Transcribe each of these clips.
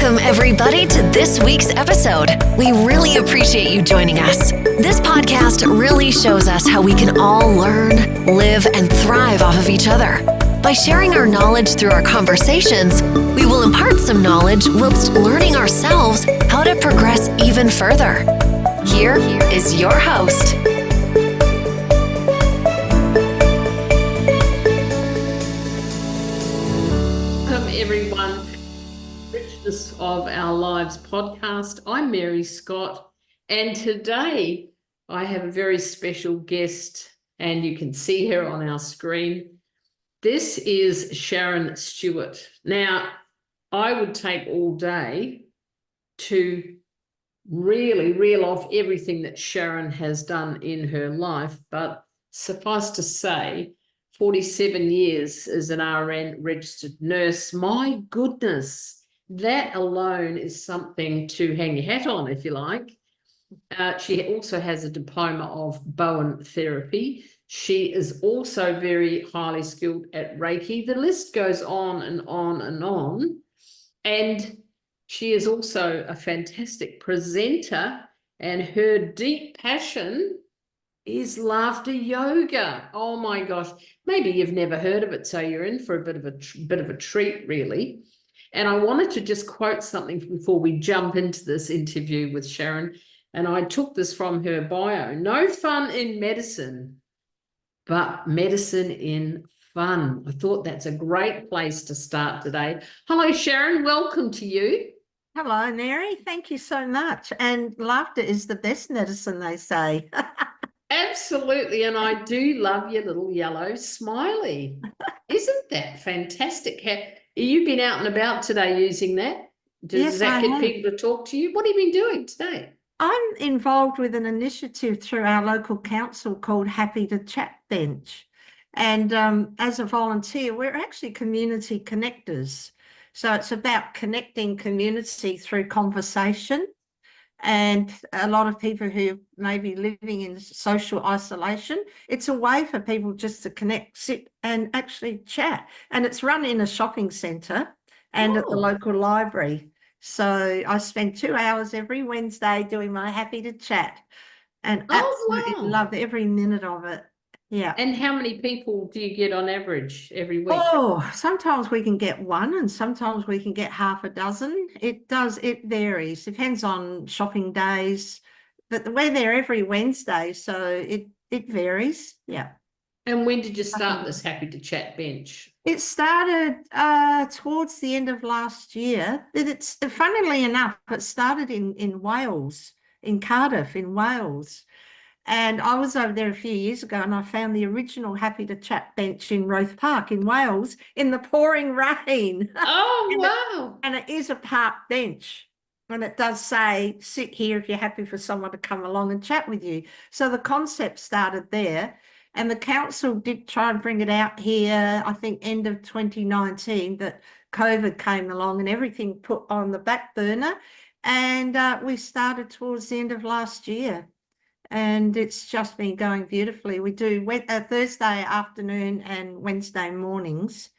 Welcome, everybody, to this week's episode. We really appreciate you joining us. This podcast really shows us how we can all learn, live, and thrive off of each other. By sharing our knowledge through our conversations, we will impart some knowledge whilst learning ourselves how to progress even further. Here is your host. Welcome, everyone. Richness of Our Lives podcast. I'm Mary Scott, and today I have a very special guest, and you can see her on our screen. This is Sharon Stewart. Now, I would take all day to really reel off everything that Sharon has done in her life, but suffice to say, 47 years as an RN registered nurse. My goodness, that alone is something to hang your hat on, if you like. She also has a diploma of Bowen therapy. She is also very highly skilled at Reiki. The list goes on and on and on. And she is also a fantastic presenter, and her deep passion is laughter yoga. Oh my gosh, maybe you've never heard of it, so you're in for a bit of a treat, really. And I wanted to just quote something before we jump into this interview with Sharon, and I took this from her bio. No fun in medicine, but medicine in fun. I thought that's a great place to start today. Hello, Sharon. Welcome to you. Hello, Mary. Thank you so much. And laughter is the best medicine, they say. Absolutely. And I do love your little yellow smiley. Isn't that fantastic? You've been out and about today using that? Does that get people to talk to you? What have you been doing today? I'm involved with an initiative through our local council called Happy to Chat Bench. And as a volunteer, we're actually community connectors. So it's about connecting community through conversation. And a lot of people who may be living in social isolation, it's a way for people just to connect, sit and actually chat. And it's run in a shopping centre and at the local library. So I spend 2 hours every Wednesday doing my Happy to Chat, and absolutely love every minute of it. Yeah. And how many people do you get on average every week? Oh, sometimes we can get one and sometimes we can get half a dozen. It varies, depends on shopping days, but we're there every Wednesday, so it varies. Yeah. And when did you start this Happy to Chat bench? It started towards the end of last year. It's funnily enough, it started in Wales, in Cardiff, in Wales. And I was over there a few years ago and I found the original Happy to Chat bench in Roath Park in Wales in the pouring rain. Oh, wow. And it is a park bench. And it does say, sit here if you're happy for someone to come along and chat with you. So the concept started there. And the council did try and bring it out here, I think, end of 2019, but COVID came along and everything put on the back burner. And we started towards the end of last year. And it's just been going beautifully. We do Thursday afternoon and Wednesday mornings.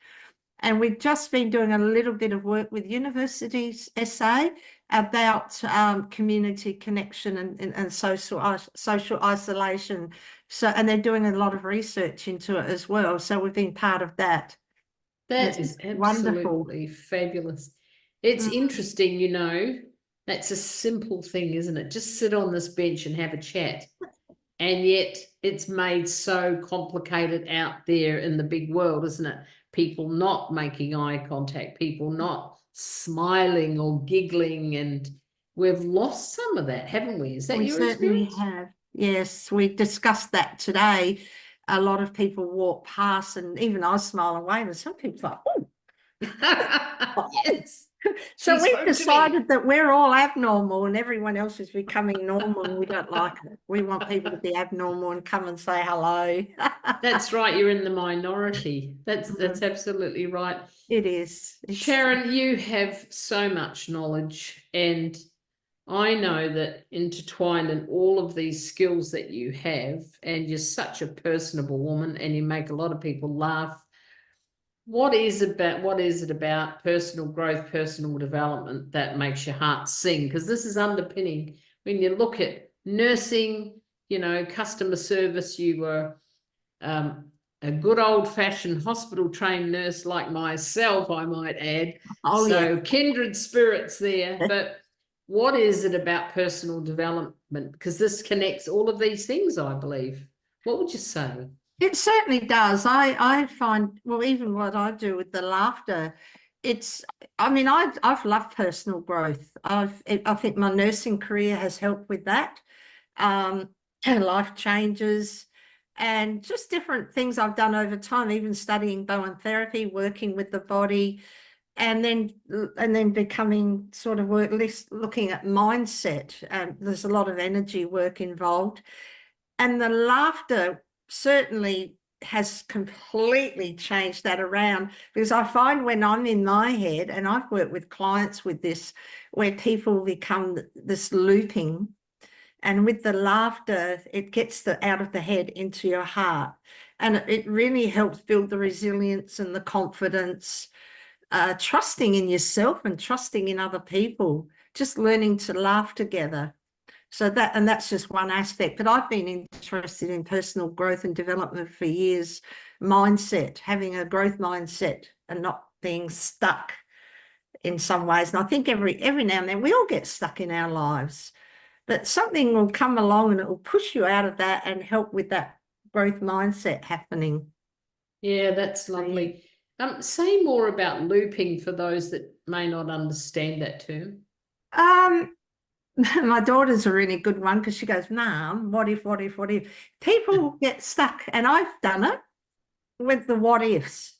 And we've just been doing a little bit of work with Universities SA about community connection and social isolation. So, and they're doing a lot of research into it as well. So we've been part of that. That is absolutely fabulous. It's interesting, you know. That's a simple thing, isn't it? Just sit on this bench and have a chat. And yet it's made so complicated out there in the big world, isn't it? People not making eye contact, people not smiling or giggling, and we've lost some of that, haven't we? Is that your experience? We have. Yes, we discussed that today. A lot of people walk past and even I smile away, and some people are like, oh. Yes. So we've decided that we're all abnormal and everyone else is becoming normal, and we don't like it. We want people to be abnormal and come and say hello. That's right. You're in the minority. That's absolutely right. It is. Sharon, you have so much knowledge, and I know that intertwined in all of these skills that you have, and you're such a personable woman and you make a lot of people laugh. what is it about personal growth, personal development that makes your heart sing? Because this is underpinning when you look at nursing, customer service. You were a good old-fashioned hospital-trained nurse like myself, I might add. Oh, So yeah. kindred spirits there. But what is it about personal development? Because this connects all of these things, I believe. What would you say? It certainly does. I find, well, even what I do with the laughter, I've loved personal growth. I think my nursing career has helped with that. And life changes and just different things I've done over time, even studying Bowen therapy, working with the body, and then becoming sort of looking at mindset. There's a lot of energy work involved. And the laughter certainly has completely changed that around, because I find when I'm in my head, and I've worked with clients with this, where people become this looping, and with the laughter, it gets out of the head into your heart. And it really helps build the resilience and the confidence, trusting in yourself and trusting in other people, just learning to laugh together. So that's just one aspect, but I've been interested in personal growth and development for years. Mindset, having a growth mindset and not being stuck in some ways. And I think every now and then we all get stuck in our lives, but something will come along and it will push you out of that and help with that growth mindset happening. Yeah, that's lovely. Say more about looping for those that may not understand that term. My daughter's a really good one, because she goes, Mom, what if? People get stuck, and I've done it with the what ifs.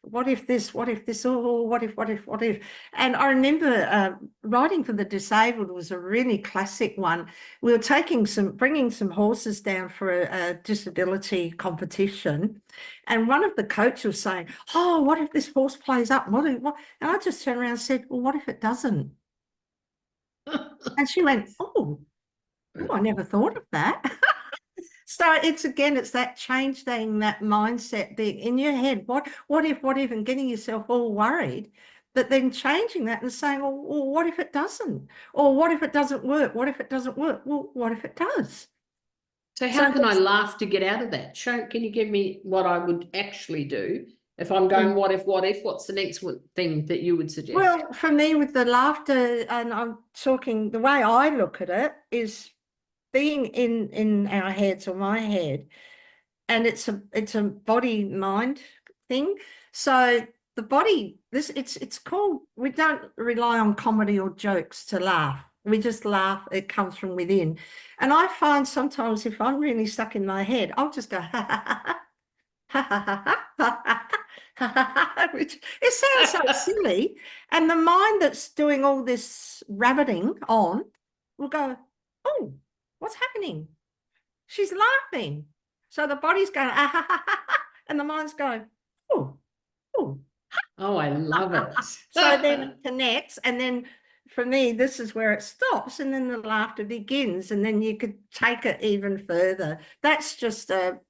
What if this? What if this? Oh, what if? And I remember Riding for the Disabled was a really classic one. We were bringing some horses down for a disability competition, and one of the coaches was saying, oh, what if this horse plays up? And I just turned around and said, well, what if it doesn't? And she went, oh, I never thought of that. So it's that changing that mindset being in your head. What if, and getting yourself all worried, but then changing that and saying, well, what if it doesn't? Or what if it doesn't work? What if it doesn't work? Well, what if it does? So how can I laugh to get out of that? Can you give me what I would actually do if I'm going, what if, what's the next thing that you would suggest? Well, for me, with the laughter, and I'm talking, the way I look at it is being in our heads, or my head, and it's a body mind thing. So the body, it's called, we don't rely on comedy or jokes to laugh. We just laugh. It comes from within. And I find sometimes if I'm really stuck in my head, I'll just go ha ha ha ha ha ha ha ha, which it sounds so silly. And the mind that's doing all this rabbiting on will go, oh, what's happening? She's laughing. So the body's going, ah, ha, ha, ha, and the mind's going, oh, oh. Oh, I love it. So then it connects, and then for me, this is where it stops, and then the laughter begins, and then you could take it even further. That's just a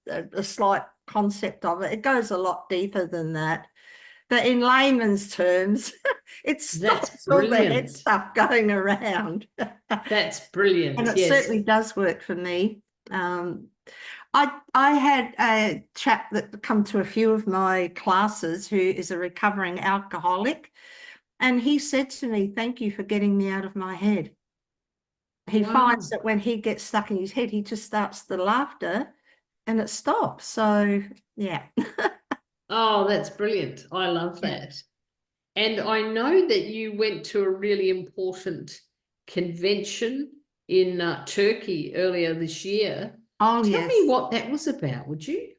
slight concept of it. It goes a lot deeper than that. But in layman's terms, it stops all the head stuff going around. That's brilliant. And it certainly does work for me. I had a chap that come to a few of my classes who is a recovering alcoholic, and he said to me, thank you for getting me out of my head. He finds that when he gets stuck in his head, he just starts the laughter and it stops. So, yeah. Oh, that's brilliant. I love that. And I know that you went to a really important convention in Turkey earlier this year. Oh, Tell me what that was about, would you?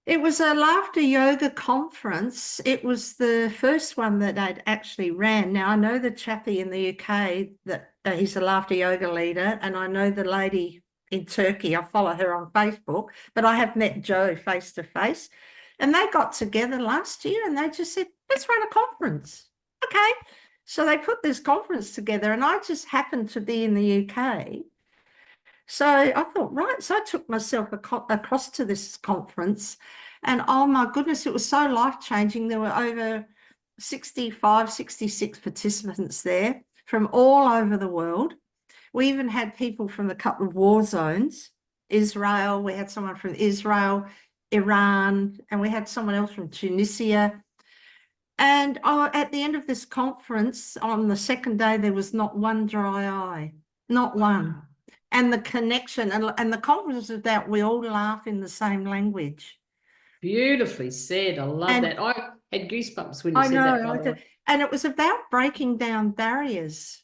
It was a laughter yoga conference. It was the first one that I'd actually ran. Now, I know the chappie in the UK that he's a laughter yoga leader, and I know the lady in Turkey. I follow her on Facebook, but I have met Jo face to face. And they got together last year and they just said, let's run a conference. Okay. So they put this conference together, and I just happened to be in the UK. So I thought, right. So I took myself across to this conference, and oh my goodness, it was so life-changing. There were over 65, 66 participants there from all over the world. We even had people from a couple of war zones, Israel. We had someone from Israel, Iran, and we had someone else from Tunisia. And at the end of this conference, on the second day, there was not one dry eye, not one. And the connection, and the conference was about we all laugh in the same language. Beautifully said. I love And that. I had goosebumps when you I said that, know, by the way. and it was about breaking down barriers.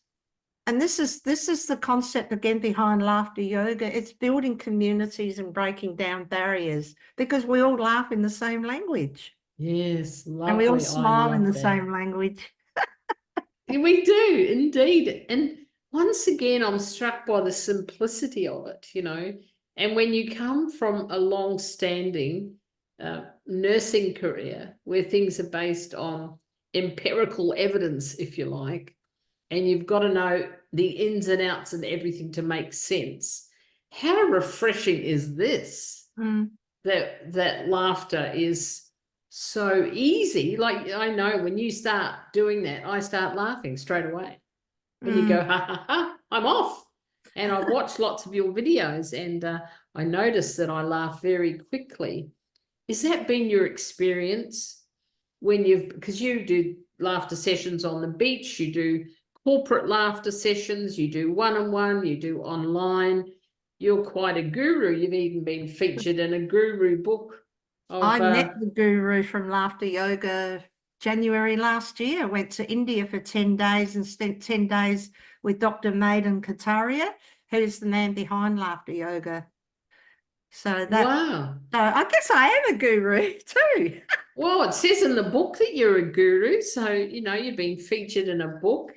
And this is the concept again behind laughter yoga. It's building communities and breaking down barriers because we all laugh in the same language. Yes, And we all lovely. I smile in love the that. same language. We do indeed. And once again, I'm struck by the simplicity of it, you know. And when you come from a long-standing nursing career where things are based on empirical evidence, if you like, and you've got to know the ins and outs and everything to make sense, how refreshing is this? That laughter is so easy. Like, I know when you start doing that, I start laughing straight away. When you go, ha, ha, ha, I'm off. And I've watched lots of your videos, and I noticed that I laugh very quickly. Has that been your experience when because you do laughter sessions on the beach, you do corporate laughter sessions, you do one-on-one, you do online. You're quite a guru. You've even been featured in a guru book. I met the guru from laughter yoga January last year. I went to India for 10 days and spent 10 days with Dr. Maiden Kataria, who's the man behind laughter yoga. So wow. So I guess I am a guru too. Well, it says in the book that you're a guru. So, you know, you've been featured in a book,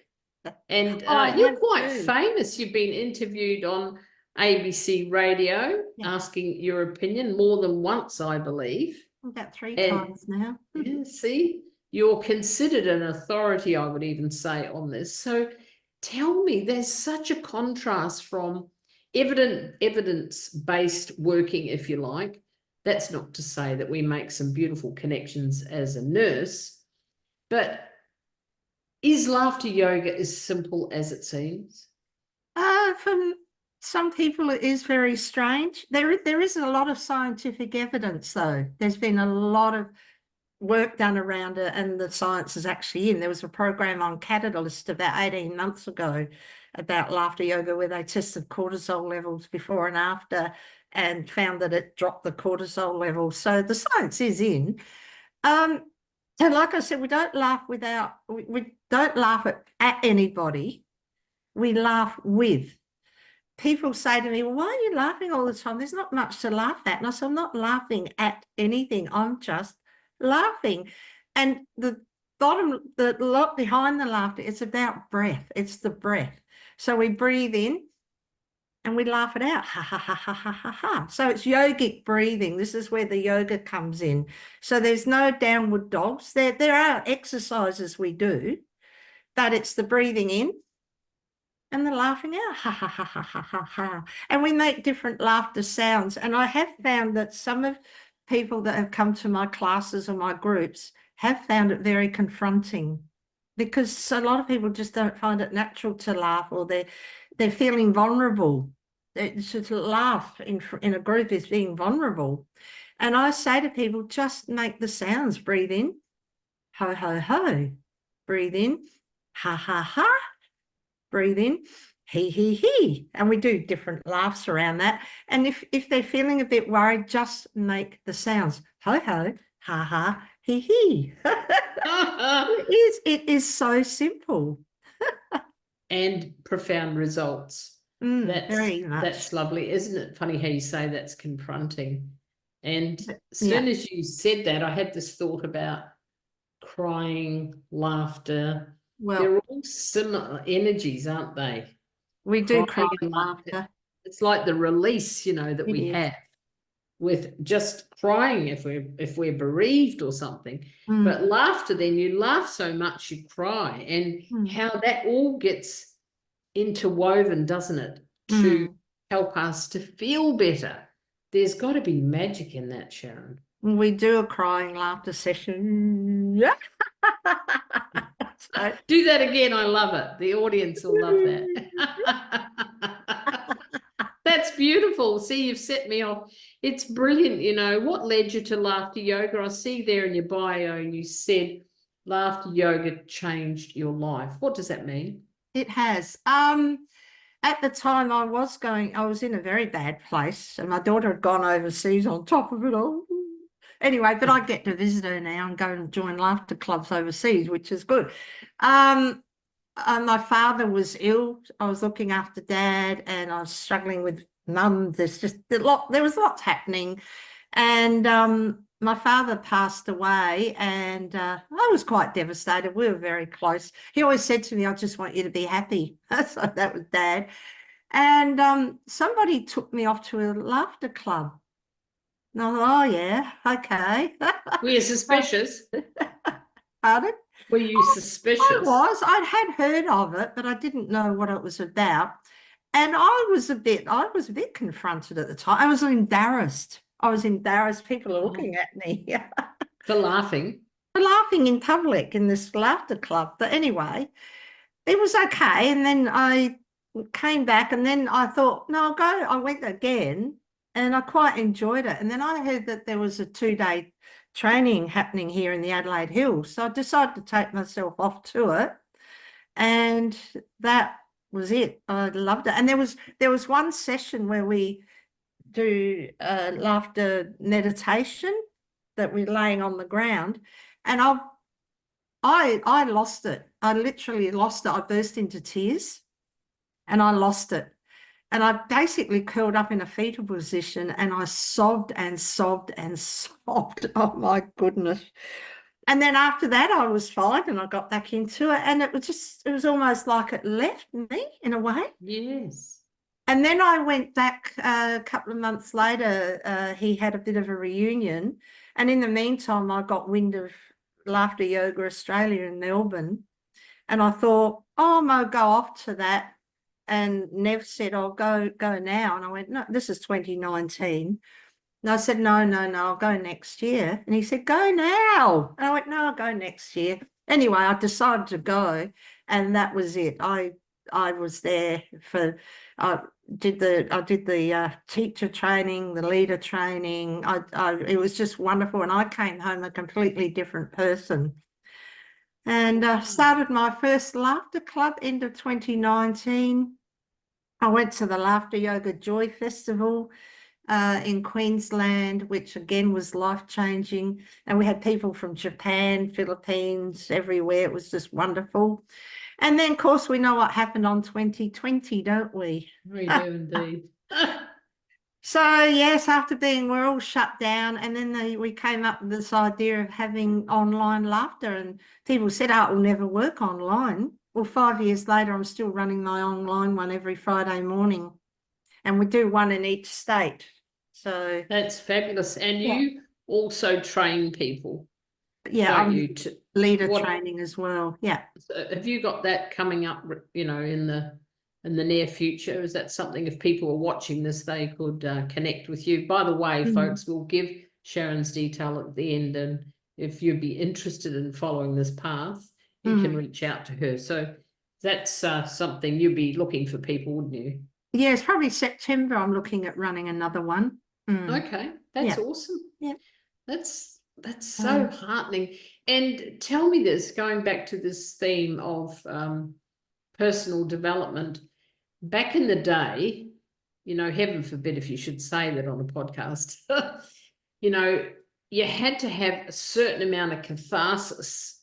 and you're quite famous. You've been interviewed on ABC radio, asking your opinion more than once, I believe. About 3 times now. Yeah, see, you're considered an authority, I would even say, on this. So tell me, there's such a contrast from evidence-based working, if you like. That's not to say that we make some beautiful connections as a nurse, but is laughter yoga as simple as it seems? For some people, it is very strange. There isn't a lot of scientific evidence, though. There's been a lot of work done around it, and the science is actually in. There was a program on Catalyst about 18 months ago about laughter yoga where they tested cortisol levels before and after and found that it dropped the cortisol level. So the science is in. And like I said, we don't laugh we don't laugh at anybody. We laugh with. People say to me, well, why are you laughing all the time? There's not much to laugh at. And I said, I'm not laughing at anything. I'm just laughing. And the lot behind the laughter, it's about breath. It's the breath. So we breathe in and we laugh it out. Ha, ha, ha, ha, ha, ha, ha. So it's yogic breathing. This is where the yoga comes in. So there's no downward dogs. There are exercises we do, but it's the breathing in and the laughing out, ha, ha, ha, ha, ha, ha, ha. And we make different laughter sounds. And I have found that some of people that have come to my classes or my groups have found it very confronting, because a lot of people just don't find it natural to laugh, or they're feeling vulnerable. To laugh in a group is being vulnerable. And I say to people, just make the sounds. Breathe in, ho, ho, ho. Breathe in, ha, ha, ha. Breathe in, he, he. And we do different laughs around that. And if they're feeling a bit worried, just make the sounds. Ho, ho, ha, ha, he, he. It is so simple. And profound results. Very much. That's lovely. Isn't it funny how you say that's confronting? And as soon as you said that, I had this thought about crying, laughter. Well, they're all similar energies, aren't they? We do cry and laughter. It's like the release, you know, that we have with just crying if we're bereaved or something. But laughter, then you laugh so much you cry, and how that all gets interwoven, doesn't it, to help us to feel better. There's got to be magic in that, Sharon. We do a crying laughter session. So, do that again. I love it. The audience will love that. That's beautiful. See, you've set me off. It's brilliant. You know, what led you to laughter yoga? I see there in your bio, you said laughter yoga changed your life. What does that mean? it has. At the time I was in a very bad place, and my daughter had gone overseas on top of it all. Anyway, but I get to visit her now and go and join laughter clubs overseas, which is good. My father was ill. I was looking after Dad, and I was struggling with Mum. There was lots happening, and my father passed away, and I was quite devastated. We were very close. He always said to me, "I just want you to be happy." So that was Dad. And somebody took me off to a laughter club. And I thought, oh yeah, okay. Were you suspicious? Pardon? Were you suspicious? I'd had heard of it, but I didn't know what it was about. And I was a bit confronted at the time. I was embarrassed. People are looking at me. For laughing. For laughing in public in this laughter club. But anyway, it was okay. And then I came back, and then I thought, no, I'll go. I went again, and I quite enjoyed it. And then I heard that there was a 2-day training happening here in the Adelaide Hills. So I decided to take myself off to it. And that was it. I loved it. And there was one session where we do laughter meditation, that we're laying on the ground, and I lost it. I literally lost it. I burst into tears, and I lost it. And I basically curled up in a fetal position, and I sobbed and sobbed and sobbed. Oh my goodness. And then after that, I was fine, and I got back into it. And it was almost like it left me in a way. Yes. And then I went back a couple of months later. He had a bit of a reunion. And in the meantime, I got wind of Laughter Yoga Australia in Melbourne. And I thought, oh, I'll go off to that. And Nev said, "I'll go now." And I went, "No, this is 2019. And I said, no, I'll go next year. And he said, "Go now." And I went, "No, I'll go next year." Anyway, I decided to go, and that was it. I was there for, I did the teacher training, the leader training. It was just wonderful. And I came home a completely different person. And started my first laughter club end of 2019. I went to the Laughter Yoga Joy Festival in Queensland, which again was life-changing. And we had people from Japan, Philippines, everywhere. It was just wonderful. And then, of course, we know what happened on 2020, don't we? We do indeed. So, yes, we're all shut down. And then we came up with this idea of having online laughter. And people said, "Oh, it will never work online." Well, 5 years later, I'm still running my online one every Friday morning. And we do one in each state. So that's fabulous. And you also train people. Yeah, I'm leader training as well. Yeah. So have you got that coming up, in the near future? Is that something, if people are watching this, they could connect with you? By the way, folks, we'll give Sharon's detail at the end, and if you'd be interested in following this path, you can reach out to her. So that's something you'd be looking for people, wouldn't you? Yeah, it's probably September. I'm looking at running another one. Okay, that's awesome. Yeah, that's so heartening. And tell me this, going back to this theme of personal development, back in the day, heaven forbid if you should say that on a podcast, you had to have a certain amount of catharsis,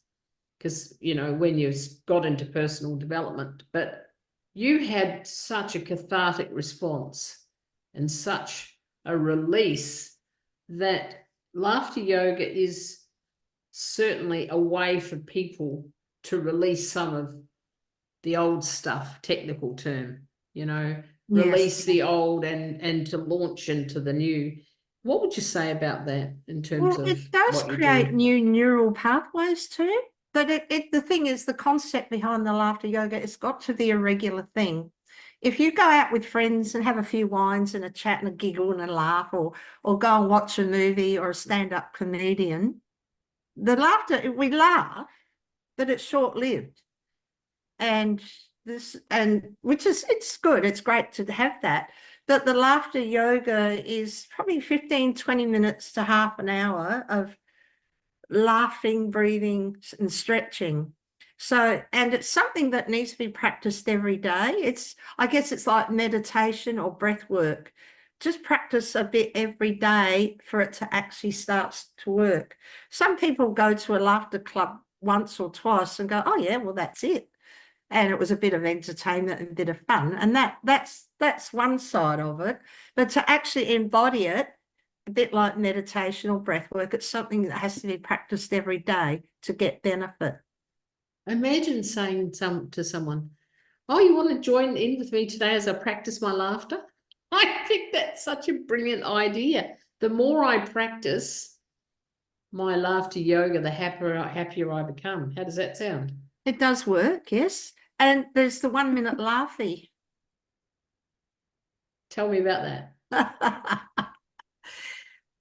because, when you got into personal development, but you had such a cathartic response and such a release that laughter yoga is certainly a way for people to release some of the old stuff, technical term, release the old and to launch into the new. What would you say about that in terms of it does create new neural pathways too. But the thing is, the concept behind the laughter yoga, it's got to be a regular thing. if you go out with friends and have a few wines and a chat and a giggle and a laugh, or go and watch a movie or a stand-up comedian, the laughter, we laugh, but it's short-lived. And which is, it's good, it's great to have that. But the laughter yoga is probably 15, 20 minutes to half an hour of laughing, breathing, and stretching. So, and it's something that needs to be practiced every day. I guess it's like meditation or breath work. Just practice a bit every day for it to actually start to work. Some people go to a laughter club once or twice and go, oh yeah, well, that's it. And it was a bit of entertainment and a bit of fun. And that's one side of it. But to actually embody it, a bit like meditation or breath work, it's something that has to be practiced every day to get benefit. Imagine saying to someone, oh, you want to join in with me today as I practice my laughter? I think that's such a brilliant idea. The more I practice my laughter yoga, the happier I become. How does that sound? It does work, yes. And there's the 1 minute laughy. Tell me about that.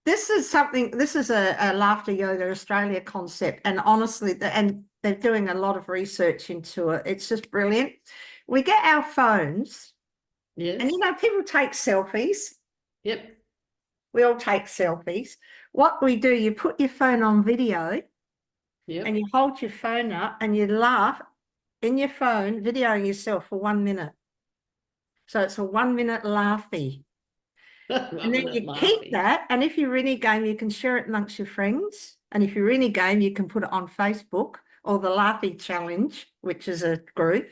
This is a laughter yoga Australia concept. And honestly, and they're doing a lot of research into it. It's just brilliant. We get our phones. Yes. And, people take selfies. Yep. We all take selfies. What we do, you put your phone on video. Yep. And you hold your phone up and you laugh in your phone, videoing yourself for 1 minute. So it's a 1 minute laughy. And then you keep that. And if you're in a game, you can share it amongst your friends. And if you're in a game, you can put it on Facebook or the Laughy Challenge, which is a group.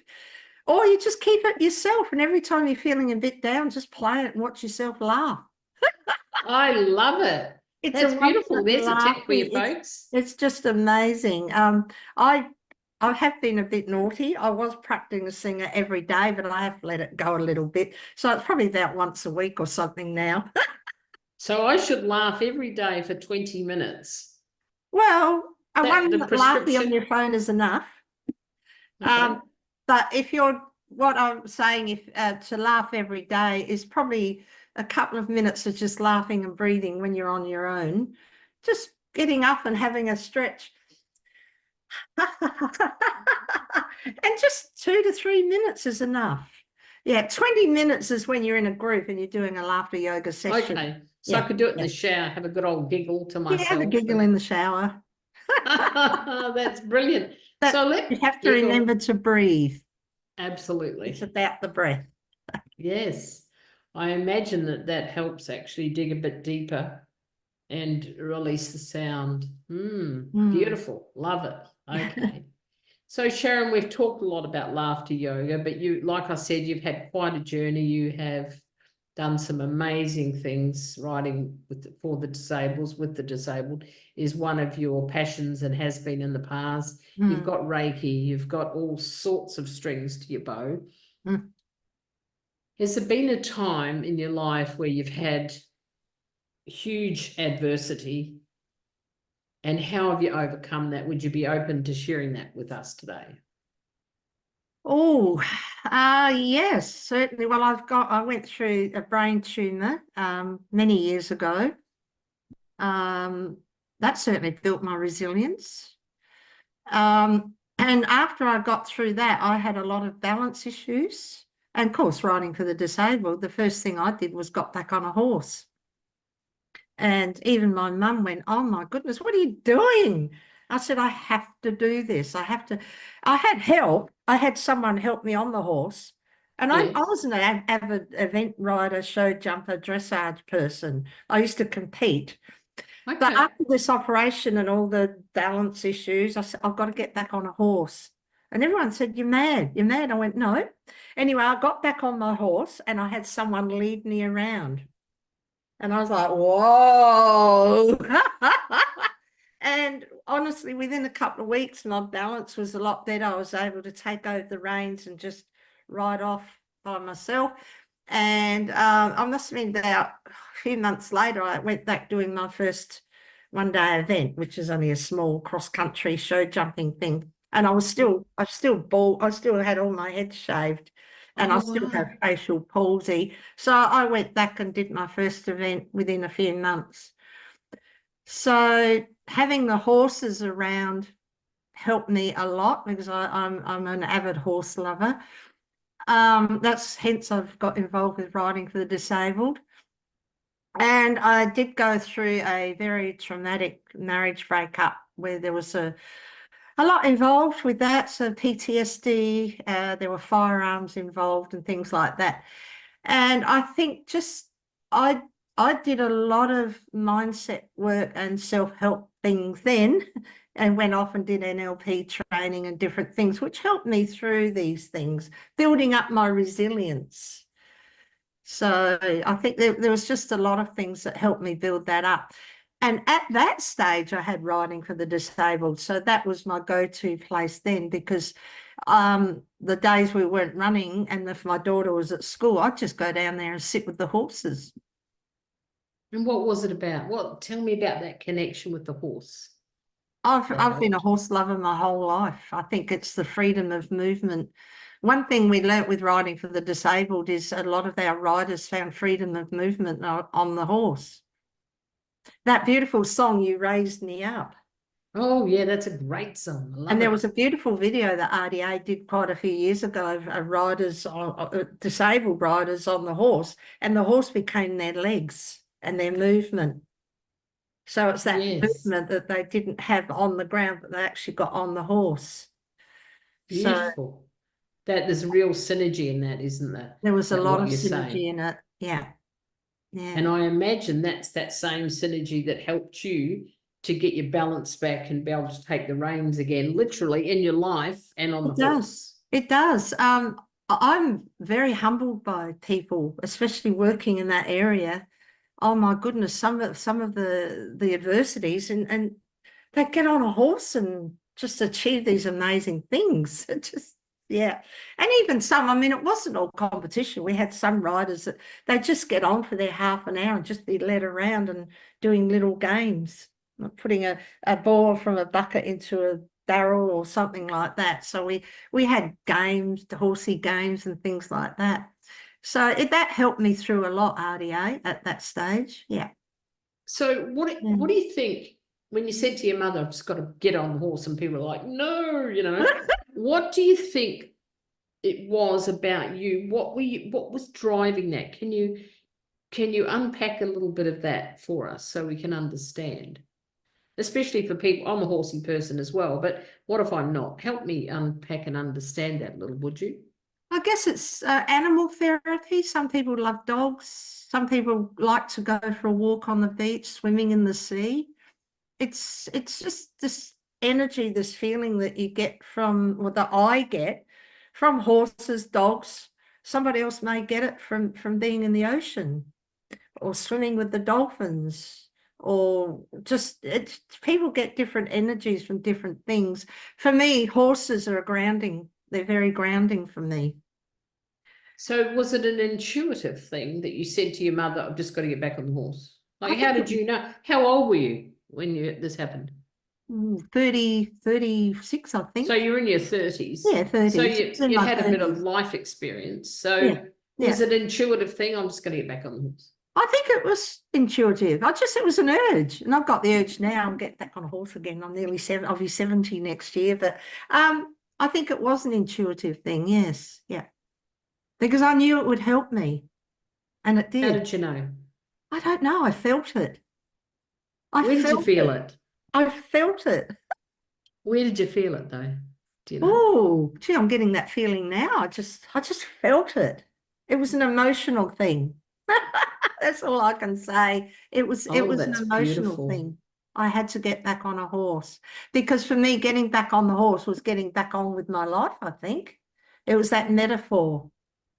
Or you just keep it yourself. And every time you're feeling a bit down, just play it and watch yourself laugh. I love it. That's beautiful. There's a tip for you folks. It's just amazing. I have been a bit naughty. I was practicing it every day, but I have let it go a little bit. So it's probably about once a week or something now. So I should laugh every day for 20 minutes. Well, a 1 minute laughy on your phone is enough. Okay. But what I'm saying, if to laugh every day is probably a couple of minutes of just laughing and breathing when you're on your own, just getting up and having a stretch. And just 2 to 3 minutes is enough. Yeah, 20 minutes is when you're in a group and you're doing a laughter yoga session. Okay, so I could do it in the shower, have a good old giggle to myself. Yeah, have a giggle in the shower. That's brilliant. But so you have to remember to breathe. Absolutely. It's about the breath. Yes, I imagine that helps actually dig a bit deeper and release the sound. Beautiful. Love it. Okay. So Sharon, we've talked a lot about laughter yoga, but you, like I said, you've had quite a journey. You have done some amazing things. Writing for the disabled is one of your passions and has been in the past. You've got Reiki, you've got all sorts of strings to your bow. Has there been a time in your life where you've had huge adversity, and how have you overcome that? Would you be open to sharing that with us today? Oh, yes, certainly. Well, I went through a brain tumor many years ago. That certainly built my resilience. And after I got through that, I had a lot of balance issues. And of course, writing for the disabled, the first thing I did was got back on a horse. And even my mum went, oh my goodness, what are you doing? I said, I have to do this. I had help. I had someone help me on the horse. And I was an avid event rider, show jumper, dressage person. I used to compete. Okay. But after this operation and all the balance issues, I said, I've got to get back on a horse. And everyone said, you're mad. You're mad. I went, no. Anyway, I got back on my horse and I had someone lead me around. And I was like, whoa. And honestly, within a couple of weeks, my balance was a lot better. I was able to take over the reins and just ride off by myself. And I must have been about a few months later, I went back doing my first one-day event, which is only a small cross-country show jumping thing. And I still bald. I still had all my head shaved. and Oh, I still have wow. facial palsy. So I went back and did my first event within a few months. So having the horses around helped me a lot because I'm an avid horse lover. That's hence I've got involved with riding for the disabled. And I did go through a very traumatic marriage breakup where there was a lot involved with that. So PTSD, there were firearms involved and things like that. And I think just I did a lot of mindset work and self-help things then and went off and did NLP training and different things, which helped me through these things, building up my resilience. So I think there was just a lot of things that helped me build that up. And at that stage, I had riding for the disabled. So that was my go-to place then because the days we weren't running and if my daughter was at school, I'd just go down there and sit with the horses. And what was it about? Tell me about that connection with the horse. I've been a helped. horse lover my whole life. I think it's the freedom of movement. One thing we learnt with riding for the disabled is a lot of our riders found freedom of movement on the horse. That beautiful song, You Raised Me Up. Oh, yeah, that's a great song. I love And there it. was a beautiful video that RDA did quite a few years ago of riders, disabled riders on the horse, and the horse became their legs and their movement. So it's that Yes. movement that they didn't have on the ground, but they actually got on the horse. So Beautiful. That there's real synergy in that, isn't there? there was a lot What of you're synergy saying. in it. Yeah. And Yeah. I imagine that's that same synergy that helped you to get your balance back and be able to take the reins again, literally in your life and on the It does. horse. It does. I'm very humbled by people, especially working in that area. Oh my goodness, some of the adversities and they get on a horse and just achieve these amazing things. It just, yeah. And even some, I mean, it wasn't all competition. We had some riders that they just get on for their half an hour and just be led around and doing little games, like putting a ball from a bucket into a barrel or something like that. So we had games, horsey games and things like that. So that helped me through a lot, RDA, at that stage. Yeah. So what do you think when you said to your mother, I've just got to get on the horse, and people are like, no, what do you think it was about you? What was driving that? Can you unpack a little bit of that for us so we can understand? Especially for people, I'm a horsey person as well, but what if I'm not? Help me unpack and understand that a little, would you? I guess it's animal therapy. Some people love dogs. Some people like to go for a walk on the beach, swimming in the sea. It's just this energy, this feeling that you get from, or that I get from horses, dogs. Somebody else may get it from being in the ocean or swimming with the dolphins, or just people get different energies from different things. For me, horses are grounding. They're very grounding for me. So was it an intuitive thing that you said to your mother, I've just got to get back on the horse? I Like, think how did you know? How old were you when this happened? 36, I think. So you're in your 30s. Yeah, 30s. So In you my had a bit of 30s. life experience. Yeah, So was it intuitive thing? I'm just going to get back on the horse. I think it was intuitive. It was an urge, and I've got the urge now. I'm getting back on a horse again. I'm nearly 7. I'll be 70 next year, but I think it was an intuitive thing. Yes, yeah, because I knew it would help me, and it How did. did you know? I don't know. I felt it. Where did you feel it? I felt it. Where did you feel it though? Do you know? Oh, gee, I'm getting that feeling now. I just felt it. It was an emotional thing. That's all I can say. It was an That's emotional beautiful. thing. I had to get back on a horse because for me, getting back on the horse was getting back on with my life, I think. It was that metaphor.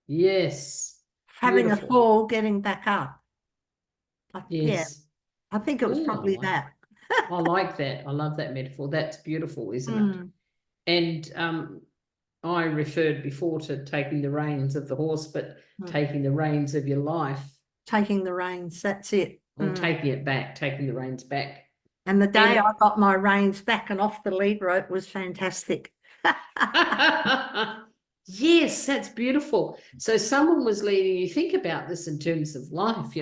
Yes. Having a Beautiful. fall, getting back up. Yeah, Yes. I think it was Ooh, probably I that. like that. I love that metaphor. That's beautiful, isn't it? Mm. And I referred before to taking the reins of the horse, but taking the reins of your life. Taking the reins, that's it. Or taking it back, taking the reins back. And the day I got my reins back and off the lead rope was fantastic. Yes, that's beautiful. So someone was leading you, think about this in terms of life,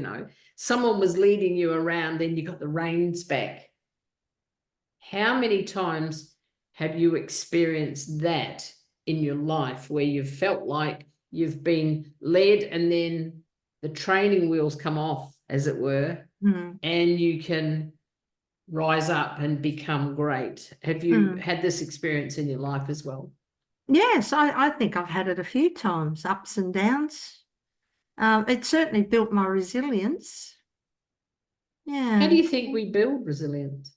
someone was leading you around, then you got the reins back. How many times have you experienced that in your life where you've felt like you've been led and then the training wheels come off, as it were, and you can rise up and become great? Have you had this experience in your life as well? Yes, I think I've had it a few times, ups and downs. It certainly built my resilience. Yeah. How do you think we build resilience?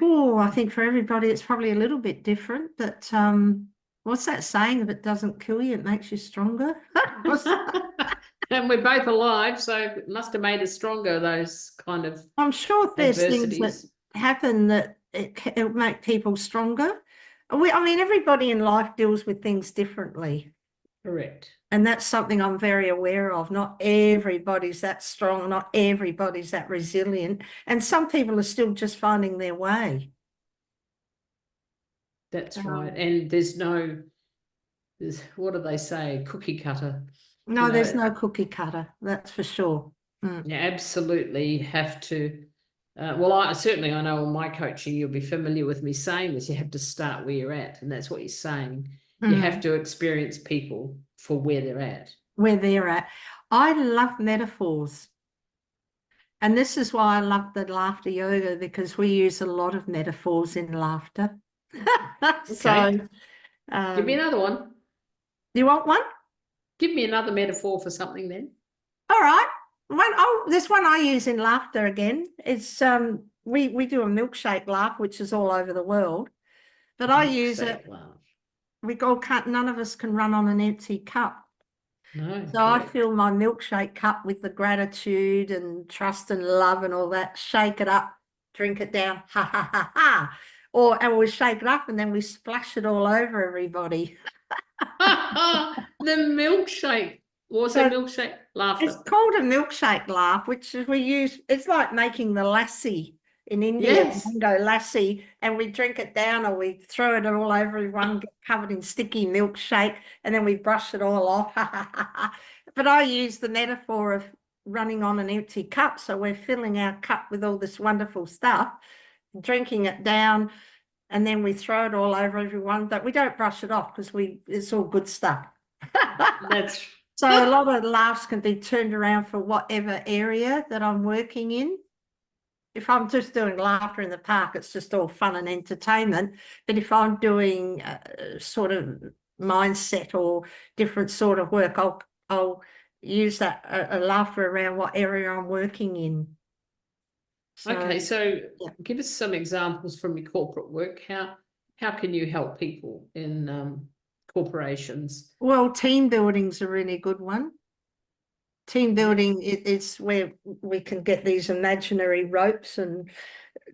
Oh, I think for everybody it's probably a little bit different, but what's that saying? If it doesn't kill you, it makes you stronger. And we're both alive, so it must have made us stronger, those kind of I'm sure there's things that adversities. happen that it'll make people stronger. I mean, everybody in life deals with things differently. Correct. And that's something I'm very aware of. Not everybody's that strong, not everybody's that resilient. And some people are still just finding their way. That's right. And what do they say? Cookie cutter. No, there's no cookie cutter, that's for sure. You absolutely have to. Well, I know in my coaching, you'll be familiar with me saying this. You have to start where you're at, and that's what you're saying. You have to experience people for where they're at. Where they're at. I love metaphors. And this is why I love the laughter yoga, because we use a lot of metaphors in laughter. So, give me another one. You want one? Give me another metaphor for something then. All right. This one I use in laughter again. It's we do a milkshake laugh, which is all over the world, but I use it. None of us can run on an empty cup. No. So I fill my milkshake cup with the gratitude and trust and love and all that. Shake it up, drink it down, ha ha ha ha. And we shake it up and then we splash it all over everybody. The milkshake. What's a milkshake? Laughter. It's called a milkshake laugh, which is it's like making the lassi in India. Yes. Mango lassi, and we drink it down or we throw it all over everyone, get covered in sticky milkshake, and then we brush it all off. But I use the metaphor of running on an empty cup. So we're filling our cup with all this wonderful stuff, drinking it down, and then we throw it all over everyone, but we don't brush it off because it's all good stuff. So a lot of laughs can be turned around for whatever area that I'm working in. If I'm just doing laughter in the park, it's just all fun and entertainment. But if I'm doing sort of mindset or different sort of work, I'll use that laughter around what area I'm working in. So give us some examples from your corporate work. How can you help people in corporations? Well, team building's a really good one. Team building is where we can get these imaginary ropes and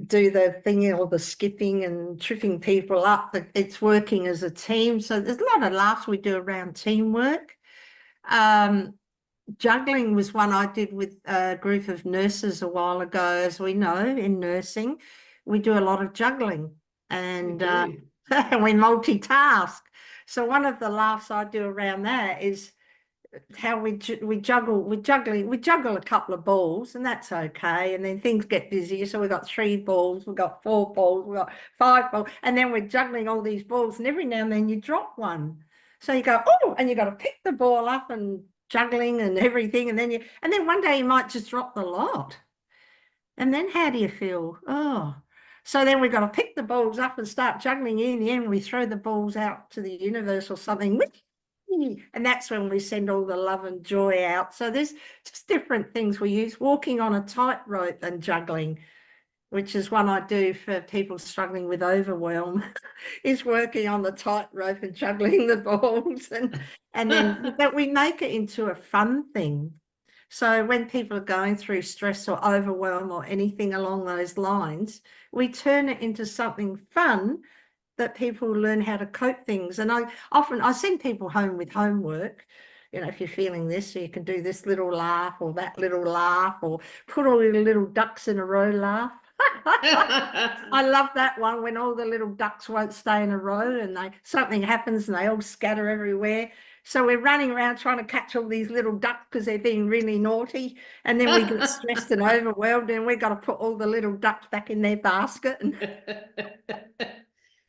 do the thing or the skipping and tripping people up. But it's working as a team. So there's a lot of laughs we do around teamwork. Juggling was one I did with a group of nurses a while ago. As we know, in nursing, we do a lot of juggling and we multitask. So one of the laughs I do around that is how we juggle a couple of balls, and that's okay. And then things get busier. So we've got 3 balls, we've got 4 balls, we've got 5 balls, and then we're juggling all these balls, and every now and then you drop one. So you go, oh, and you got to pick the ball up and juggling and everything, and then one day you might just drop the lot. And then how do you feel? Oh. So then we've got to pick the balls up and start juggling. In the end, we throw the balls out to the universe or something. And that's when we send all the love and joy out. So there's just different things we use. Walking on a tightrope and juggling, which is one I do for people struggling with overwhelm, is working on the tightrope and juggling the balls. And then but we make it into a fun thing. So when people are going through stress or overwhelm or anything along those lines, we turn it into something fun that people learn how to cope things. And I send people home with homework. If you're feeling this, so you can do this little laugh or that little laugh, or put all your little ducks in a row laugh. I love that one when all the little ducks won't stay in a row and something happens and they all scatter everywhere. So we're running around trying to catch all these little ducks because they're being really naughty. And then we get stressed and overwhelmed and we've got to put all the little ducks back in their basket. And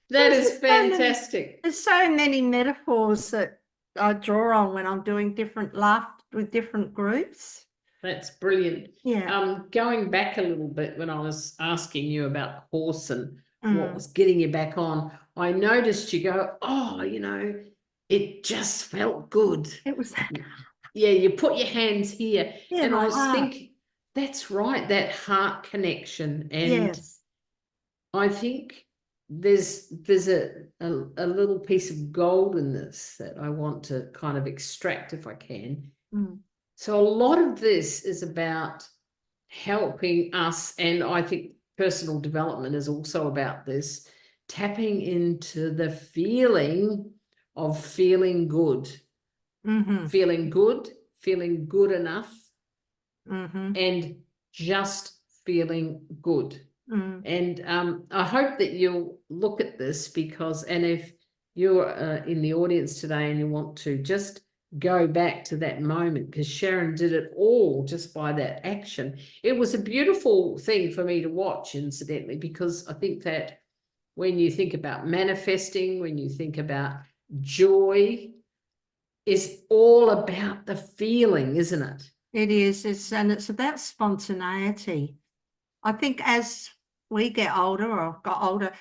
that is fantastic. There's so many metaphors that I draw on when I'm doing different laughter with different groups. That's brilliant. Yeah. Going back a little bit when I was asking you about the horse and what was getting you back on, I noticed you go, oh, it just felt good. It was. Yeah, you put your hands here. Yeah, and I was heart. thinking, that's right, that heart connection. And yes. I think there's a little piece of gold in this that I want to kind of extract if I can. So a lot of this is about helping us, and I think personal development is also about this, tapping into the feeling of feeling good, feeling good enough, and just feeling good. And I hope that you'll look at this because, and if you're in the audience today and you want to just go back to that moment, because Sharon did it all just by that action. It was a beautiful thing for me to watch, incidentally, because I think that when you think about manifesting, when you think about joy, it's all about the feeling, isn't it? It is. And it's about spontaneity. I think as we get older, or I've got older,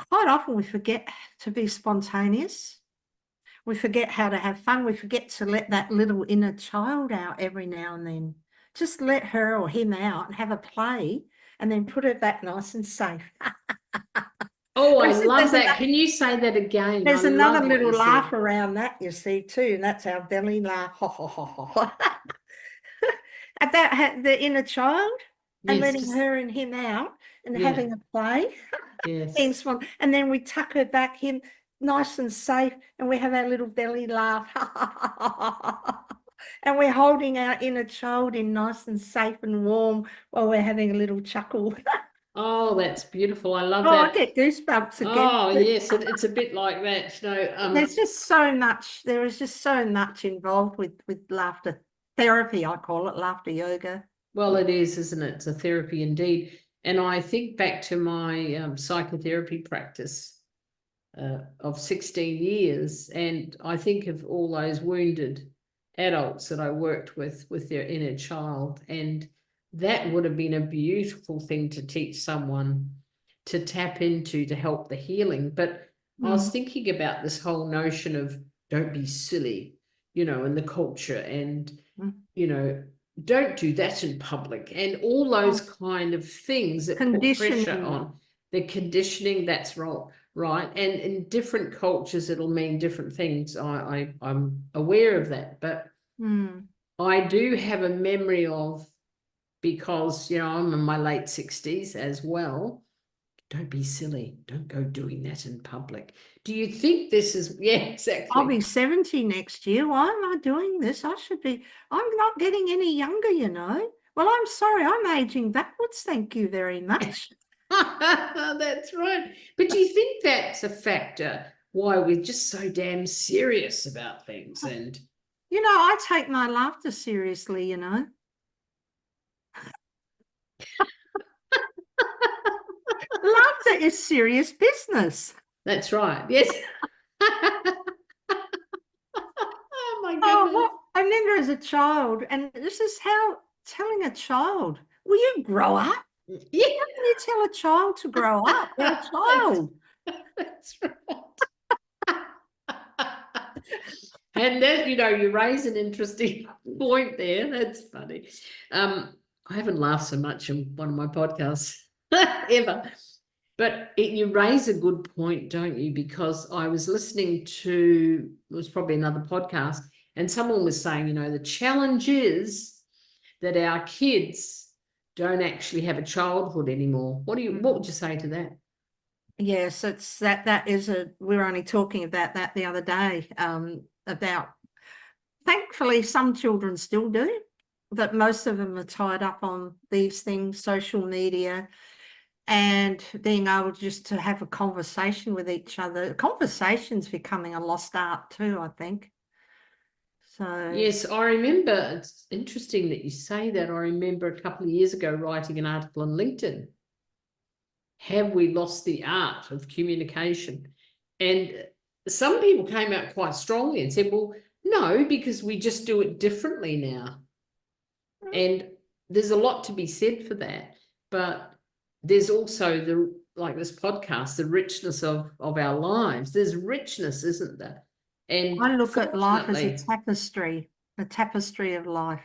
quite often we forget to be spontaneous. We forget how to have fun. We forget to let that little inner child out every now and then. Just let her or him out and have a play and then put her back nice and safe. Oh, I love that. Can you say that again? There's another little laugh around that, you see, too, and that's our belly laugh. About the inner child and letting her and him out and having a play. Yes. And then we tuck her back in nice and safe and we have our little belly laugh. And we're holding our inner child in nice and safe and warm while we're having a little chuckle. Oh, that's beautiful. I love that. I get goosebumps again. Oh, yes, it's a bit like that. There's just so much, there is just so much involved with laughter therapy, I call it, laughter yoga. Well, it is, isn't it? It's a therapy indeed. And I think back to my psychotherapy practice of 16 years, and I think of all those wounded adults that I worked with their inner child, and that would have been a beautiful thing to teach someone to tap into to help the healing. But I was thinking about this whole notion of don't be silly, in the culture, and don't do that in public, and all those kind of things that put pressure on the conditioning. That's right. And in different cultures, it'll mean different things. I'm aware of that, but I do have a memory of, because, I'm in my late 60s as well. Don't be silly. Don't go doing that in public. Do you think this is, yeah, exactly. I'll be 70 next year. Why am I doing this? I'm not getting any younger, Well, I'm sorry, I'm aging backwards. Thank you very much. That's right. But do you think that's a factor why we're just so damn serious about things? And I take my laughter seriously, Laughter is serious business. That's right. Yes. Oh my goodness. I remember as a child, and this is how telling a child, will you grow up? Yeah. How can you tell a child to grow up? They're a child. That's right. And then, you raise an interesting point there. That's funny. I haven't laughed so much in one of my podcasts ever. But you raise a good point, don't you? Because I was listening to, it was probably another podcast, and someone was saying, the challenge is that our kids don't actually have a childhood anymore. What would you say to that? Yes, it's that is we're only talking about that the other day, about, thankfully some children still do, but most of them are tied up on these things, social media, and being able just to have a conversation with each other. Conversation's becoming a lost art too, I think. So Yes, I remember, it's interesting that you say that. I remember a couple of years ago writing an article on LinkedIn. Have we lost the art of communication? And some people came out quite strongly and said, well, no, because we just do it differently now. And there's a lot to be said for that. But there's also like this podcast, the richness of our lives. There's richness, isn't there? And I look at life as a fortunately, tapestry of life.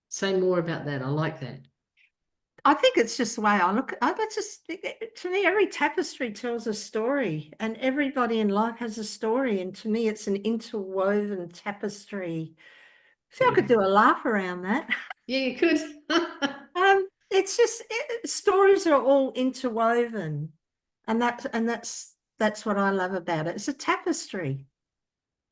say more about that. I like that. I think it's just the way I look at it. To me, every tapestry tells a story, and everybody in life has a story. And to me, it's an interwoven tapestry. See, I could do a laugh around that. Yeah, you could. It's just stories are all interwoven, and that's what I love about it. It's a tapestry.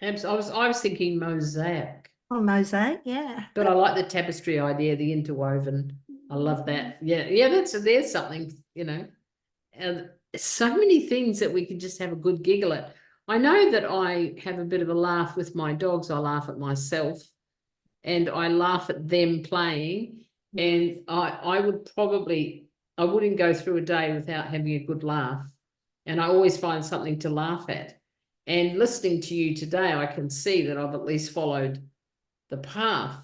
I was thinking mosaic. Oh, mosaic, yeah. But I like the tapestry idea, the interwoven. I love that. Yeah, there's something, and so many things that we could just have a good giggle at. I know that I have a bit of a laugh with my dogs. I laugh at myself, and I laugh at them playing. And I wouldn't go through a day without having a good laugh. And I always find something to laugh at. And listening to you today, I can see that I've at least followed the path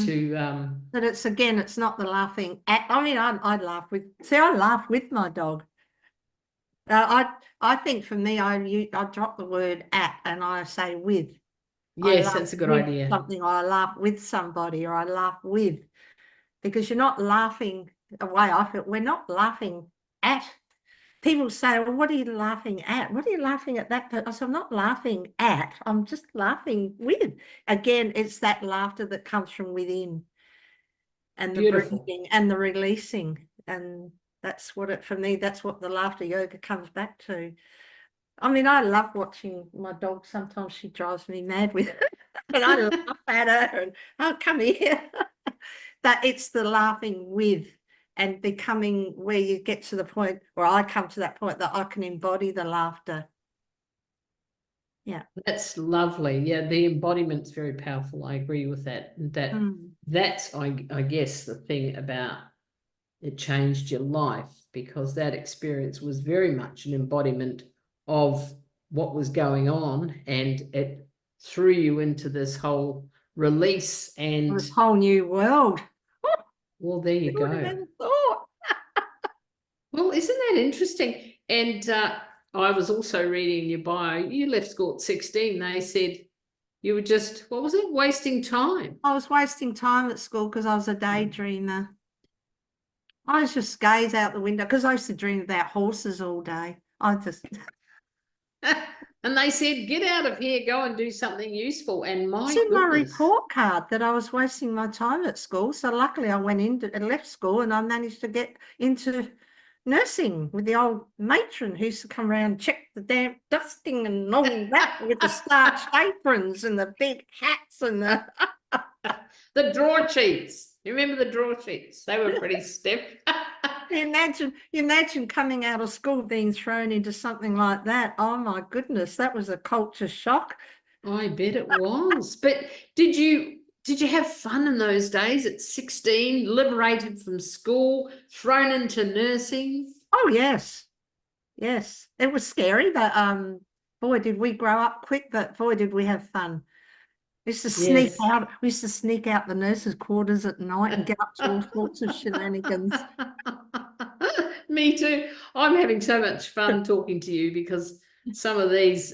to But it's not the laughing at. I mean, I laugh with my dog. I think for me, I drop the word at and I say with. Yes, that's a good idea. Something, or I laugh with somebody, or I laugh with, because you're not laughing away. I feel we're not laughing at. People say, well, what are you laughing at? What are you laughing at that? I said, I'm not laughing at, I'm just laughing with. Again, it's that laughter that comes from within, and the breathing and the releasing. And that's what for me, that's what the laughter yoga comes back to. I mean, I love watching my dog. Sometimes she drives me mad with it. And I laugh at her and I'll come here. That it's the laughing with, and becoming where you get to the point, or I come to that point, that I can embody the laughter. Yeah. That's lovely. Yeah, the embodiment's very powerful. I agree with that. That's I guess the thing about it changed your life, because that experience was very much an embodiment of what was going on, and it threw you into this whole release and this whole new world. Well, there you go. Well, isn't that interesting? And I was also reading in your bio, you left school at 16. They said you were just, what was it, wasting time? I was wasting time at school because I was a daydreamer. I was just gaze out the window because I used to dream about horses all day. And they said, get out of here, go and do something useful. And it's in my report card that I was wasting my time at school. So luckily I went and left school, and I managed to get into nursing with the old matron who used to come around and check the damp dusting and all that, with the starched aprons and the big hats and the draw sheets. You remember the draw sheets? They were pretty stiff. You imagine coming out of school being thrown into something like that. Oh my goodness, that was a culture shock. I bet it was. But did you have fun in those days at 16, liberated from school, thrown into nursing? Oh yes. Yes. It was scary, but boy, did we grow up quick, but boy, did we have fun. We used to sneak out. We used to sneak out the nurses' quarters at night and get up to all sorts of shenanigans. Me too. I'm having so much fun talking to you, because some of these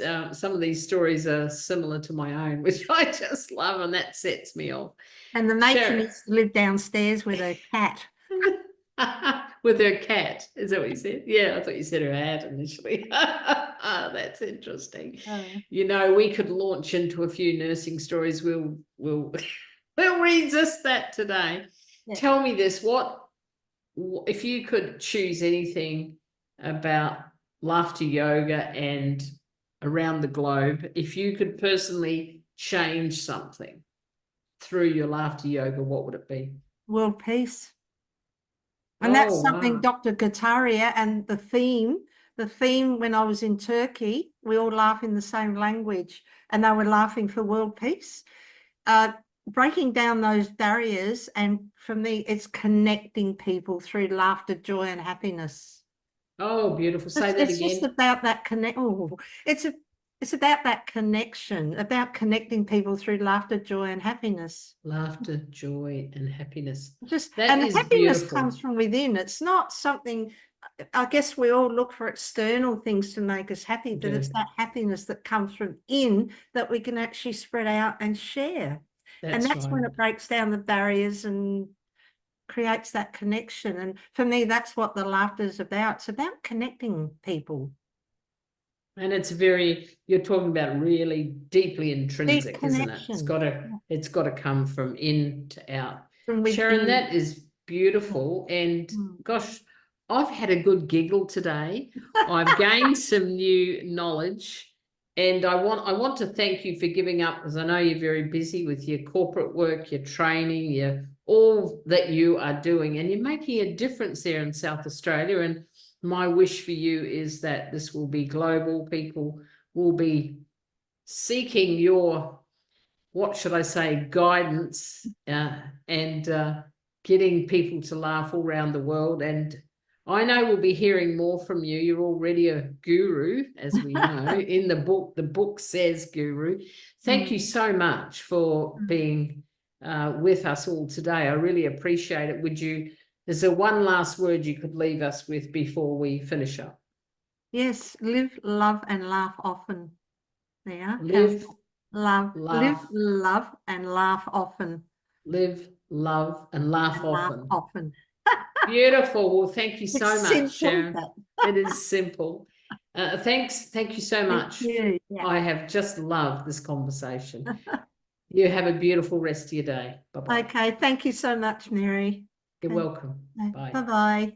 stories are similar to my own, which I just love, and that sets me off. And the matron used to live downstairs with her cat. With her cat, is that what you said? Yeah, I thought you said her hat initially. That's interesting. We could launch into a few nursing stories. We'll resist that today. Yeah. Tell me this: what if you could choose anything about laughter yoga and around the globe? If you could personally change something through your laughter yoga, what would it be? World peace. And that's Oh, something wow. Dr. Gataria and the theme when I was in Turkey, we all laugh in the same language and they were laughing for world peace. Breaking down those barriers, and for me, it's connecting people through laughter, joy, and happiness. Oh, beautiful. Say that It's just again. about that it's about that connection, about connecting people through laughter, joy, and happiness. Laughter, joy, and happiness. Just That and the is happiness beautiful. comes from within. It's not something. I guess we all look for external things to make us happy, but it's that happiness that comes from in that we can actually spread out and share. And that's right. when it breaks down the barriers and creates that connection. And for me, that's what the laughter is about. It's about connecting people. And it's you're talking about really deeply intrinsic, isn't it? It's got to come from in to out. From Sharon, within. that is beautiful. And gosh, I've had a good giggle today. I've gained some new knowledge. And I want to thank you for giving up, because I know you're very busy with your corporate work, your training, all that you are doing, and you're making a difference there in South Australia. And my wish for you is that this will be global. People will be seeking your, what should I say, guidance, and getting people to laugh all around the world. And I know we'll be hearing more from you. You're already a guru, as we know. In the book says guru. Thank you so much for being with us all today. I really appreciate it. Is there one last word you could leave us with before we finish up? Yes, live, love, and laugh often. There. Live, love, and laugh often. Live, love, and laugh often. Laugh often. Beautiful. Well, thank you so much, Sharon. It is simple. Thank you so much. Yeah. I have just loved this conversation. You have a beautiful rest of your day. Bye-bye. Okay, thank you so much, Mary. You're welcome. Bye. Bye-bye.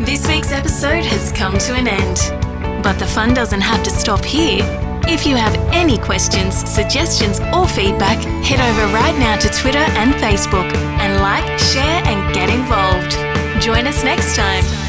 This week's episode has come to an end. But the fun doesn't have to stop here. If you have any questions, suggestions, or feedback, head over right now to Twitter and Facebook and like, share, and get involved. Join us next time.